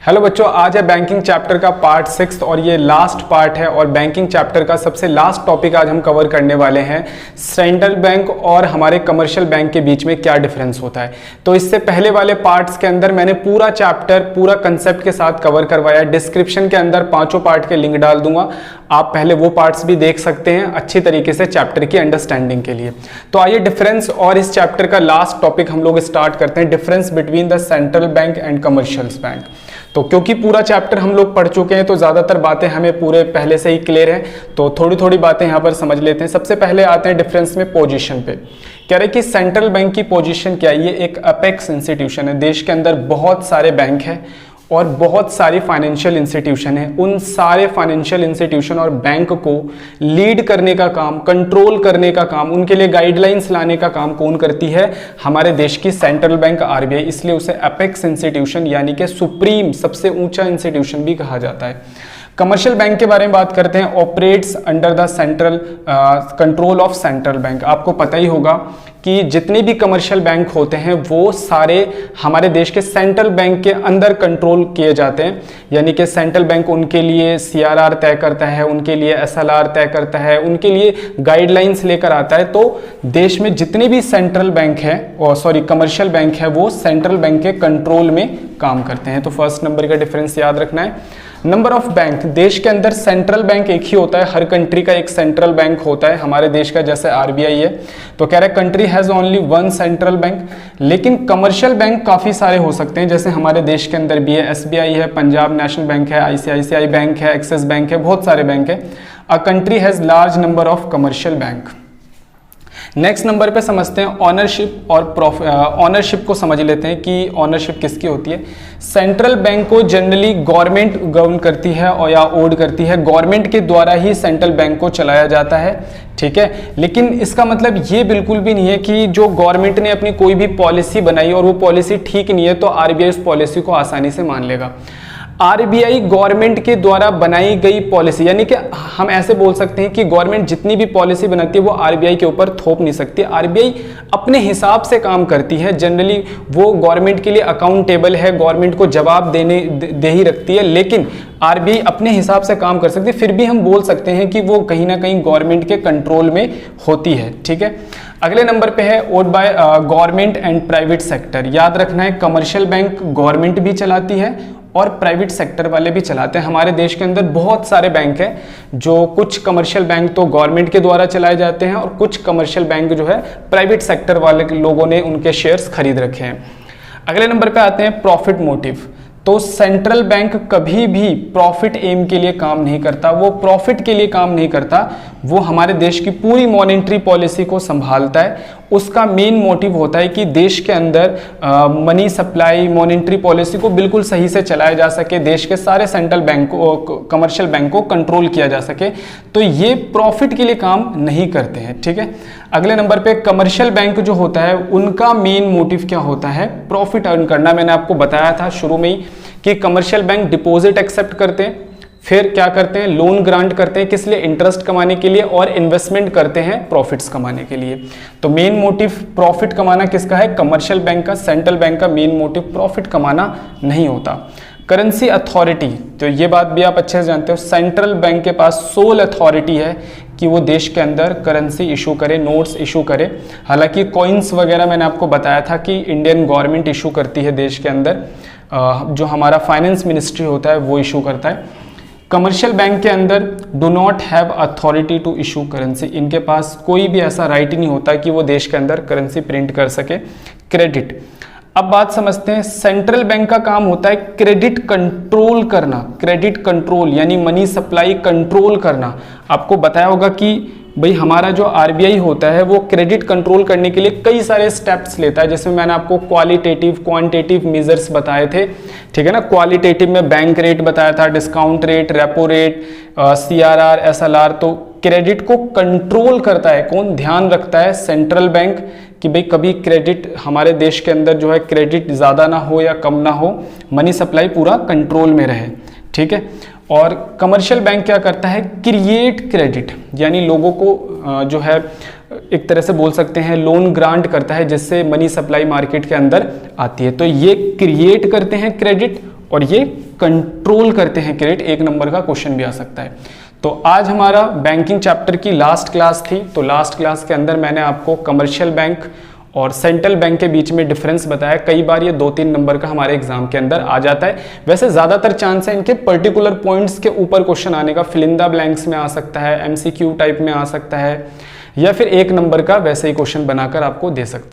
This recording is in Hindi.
हेलो बच्चों, आज है बैंकिंग चैप्टर का पार्ट 6 और ये लास्ट पार्ट है। और बैंकिंग चैप्टर का सबसे लास्ट टॉपिक आज हम कवर करने वाले हैं, सेंट्रल बैंक और हमारे कमर्शियल बैंक के बीच में क्या डिफरेंस होता है। तो इससे पहले वाले पार्ट्स के अंदर मैंने पूरा चैप्टर पूरा कंसेप्ट के साथ कवर करवाया। डिस्क्रिप्शन के अंदर पांचों पार्ट के लिंक डाल दूंगा, आप पहले वो पार्ट्स भी देख सकते हैं अच्छी तरीके से चैप्टर की अंडरस्टैंडिंग के लिए। तो आइए डिफरेंस और इस चैप्टर का लास्ट टॉपिक हम लोग स्टार्ट करते हैं, difference between the central bank and commercial bank. तो क्योंकि पूरा चैप्टर हम लोग पढ़ चुके हैं तो ज़्यादातर बातें हमें पूरे पहले से ही क्लियर है, तो थोड़ी थोड़ी बातें यहाँ पर समझ लेते हैं। सबसे पहले आते हैं डिफरेंस में पोजीशन पे। कह रहे कि सेंट्रल बैंक की पोजीशन क्या है, ये एक अपेक्स इंस्टीट्यूशन है। देश के अंदर बहुत सारे बैंक हैं और बहुत सारी फाइनेंशियल इंस्टीट्यूशन है। उन सारे फाइनेंशियल इंस्टीट्यूशन और बैंक को लीड करने का काम, कंट्रोल करने का काम, उनके लिए गाइडलाइंस लाने का काम कौन करती है? हमारे देश की सेंट्रल बैंक आरबीआई। इसलिए उसे अपेक्स इंस्टीट्यूशन यानी कि सुप्रीम, सबसे ऊंचा इंस्टीट्यूशन भी कहा जाता है। कमर्शियल बैंक के बारे में बात करते हैं, operates under the central control of central bank. आपको पता ही होगा कि जितने भी कमर्शियल बैंक होते हैं वो सारे हमारे देश के सेंट्रल बैंक के अंदर कंट्रोल किए जाते हैं। यानी कि सेंट्रल बैंक उनके लिए सीआरआर तय करता है, उनके लिए एसएलआर तय करता है, उनके लिए गाइडलाइंस लेकर आता है। तो देश में जितने भी सेंट्रल बैंक है और कमर्शियल बैंक है वो सेंट्रल बैंक के कंट्रोल में काम करते हैं। तो फर्स्ट नंबर का डिफरेंस याद रखना है। नंबर ऑफ बैंक, देश के अंदर सेंट्रल बैंक एक ही होता है, हर कंट्री का एक सेंट्रल बैंक होता है। हमारे देश का जैसे आरबीआई है, तो कह रहे country has only one central bank. लेकिन कमर्शियल बैंक काफी सारे हो सकते हैं, जैसे हमारे देश के अंदर भी है, एसबीआई है, पंजाब नेशनल बैंक है, आईसीआईसीआई बैंक है, एक्सिस बैंक है, बहुत सारे बैंक है। A country has large number of commercial bank. Next number पे समझते हैं ऑनरशिप और ऑनरशिप को समझ लेते हैं कि ऑनरशिप किसकी होती है। सेंट्रल बैंक को जनरली गवर्नमेंट गवर्न करती है और या ओड करती है, गवर्नमेंट के द्वारा ही सेंट्रल बैंक को चलाया जाता है, ठीक है। लेकिन इसका मतलब ये बिल्कुल भी नहीं है कि जो गवर्नमेंट ने अपनी कोई भी पॉलिसी बनाई और वो पॉलिसी ठीक नहीं है तो आरबीआई उस पॉलिसी को आसानी से मान लेगा। आरबीआई गवर्नमेंट के द्वारा बनाई गई पॉलिसी, यानी कि हम ऐसे बोल सकते हैं कि गवर्नमेंट जितनी भी पॉलिसी बनाती है वो आरबीआई के ऊपर थोप नहीं सकती। आरबीआई अपने हिसाब से काम करती है, जनरली वो गवर्नमेंट के लिए अकाउंटेबल है, गवर्नमेंट को जवाब दे ही रखती है। लेकिन आरबीआई अपने हिसाब से काम कर सकती है, फिर भी हम बोल सकते हैं कि वो कहीं ना कहीं गवर्नमेंट के कंट्रोल में होती है, ठीक है। अगले नंबर पे है owned by government and private sector. याद रखना है कमर्शियल बैंक गवर्नमेंट भी चलाती है और प्राइवेट सेक्टर वाले भी चलाते हैं। हमारे देश के अंदर बहुत सारे बैंक हैं, जो कुछ कमर्शियल बैंक तो गवर्नमेंट के द्वारा चलाए जाते हैं और कुछ कमर्शियल बैंक जो है प्राइवेट सेक्टर वाले लोगों ने उनके शेयर्स खरीद रखे हैं। अगले नंबर पे आते हैं प्रॉफिट मोटिव। तो सेंट्रल बैंक कभी भी प्रॉफिट एम के लिए काम नहीं करता, वो प्रॉफिट के लिए काम नहीं करता, वो हमारे देश की पूरी मॉनेटरी पॉलिसी को संभालता है। उसका मेन मोटिव होता है कि देश के अंदर मनी सप्लाई, मॉनेटरी पॉलिसी को बिल्कुल सही से चलाया जा सके, देश के सारे सेंट्रल बैंक को, कमर्शियल बैंक को कंट्रोल किया जा सके। तो ये प्रॉफिट के लिए काम नहीं करते हैं, ठीक है। अगले नंबर पे कमर्शियल बैंक जो होता है उनका मेन मोटिव क्या होता है? प्रॉफिट अर्न करना। मैंने आपको बताया था शुरू में ही कि कमर्शियल बैंक डिपॉजिट एक्सेप्ट करते हैं, फिर क्या करते हैं? लोन ग्रांट करते हैं, किस लिए? इंटरेस्ट कमाने के लिए, और इन्वेस्टमेंट करते हैं प्रॉफिट्स कमाने के लिए। तो मेन मोटिव प्रॉफिट कमाना किसका है? कमर्शियल बैंक का। सेंट्रल बैंक का मेन मोटिव प्रॉफिट कमाना नहीं होता। करेंसी अथॉरिटी, तो ये बात भी आप अच्छे से जानते हो, सेंट्रल बैंक के पास सोल अथॉरिटी है कि वो देश के अंदर करेंसी इशू करे, नोट्स इशू करे। हालांकि कॉइन्स वगैरह मैंने आपको बताया था कि इंडियन गवर्नमेंट इशू करती है देश के अंदर, जो हमारा फाइनेंस मिनिस्ट्री होता है वो इशू करता है। कमर्शियल बैंक के अंदर do not have authority to issue currency, इनके पास कोई भी ऐसा राइट नहीं होता कि वो देश के अंदर करेंसी प्रिंट कर सके। क्रेडिट, अब बात समझते हैं। सेंट्रल बैंक का काम होता है क्रेडिट कंट्रोल करना, क्रेडिट कंट्रोल यानी मनी सप्लाई कंट्रोल करना। आपको बताया होगा कि भाई हमारा जो आरबीआई होता है वो क्रेडिट कंट्रोल करने के लिए कई सारे स्टेप्स लेता है, जिसमें मैंने आपको क्वालिटेटिव क्वांटिटेटिव मेजर्स बताए थे, ठीक है ना। क्वालिटेटिव में बैंक रेट बताया था, discount rate, repo rate, CRR, SLR. तो क्रेडिट को कंट्रोल करता है कौन? ध्यान रखता है सेंट्रल बैंक कि भाई कभी क्रेडिट हमारे देश के अंदर जो है क्रेडिट ज़्यादा ना हो या कम ना हो, मनी सप्लाई पूरा कंट्रोल में रहे, ठीक है। और कमर्शियल बैंक क्या करता है? क्रिएट क्रेडिट, यानी लोगों को जो है एक तरह से बोल सकते हैं लोन ग्रांट करता है, जिससे मनी सप्लाई मार्केट के अंदर आती है। तो ये क्रिएट करते हैं क्रेडिट और ये कंट्रोल करते हैं क्रेडिट, 1 नंबर का क्वेश्चन भी आ सकता है। तो आज हमारा बैंकिंग चैप्टर की लास्ट क्लास थी। तो लास्ट क्लास के अंदर मैंने आपको कमर्शियल बैंक और सेंट्रल बैंक के बीच में डिफरेंस बताया। कई बार ये 2-3 नंबर का हमारे एग्जाम के अंदर आ जाता है। वैसे ज़्यादातर चांस है इनके पर्टिकुलर पॉइंट्स के ऊपर क्वेश्चन आने का, फिल इन द ब्लैंक्स में आ सकता है, MCQ टाइप में आ सकता है, या फिर 1 नंबर का वैसे ही क्वेश्चन बनाकर आपको दे सकता है।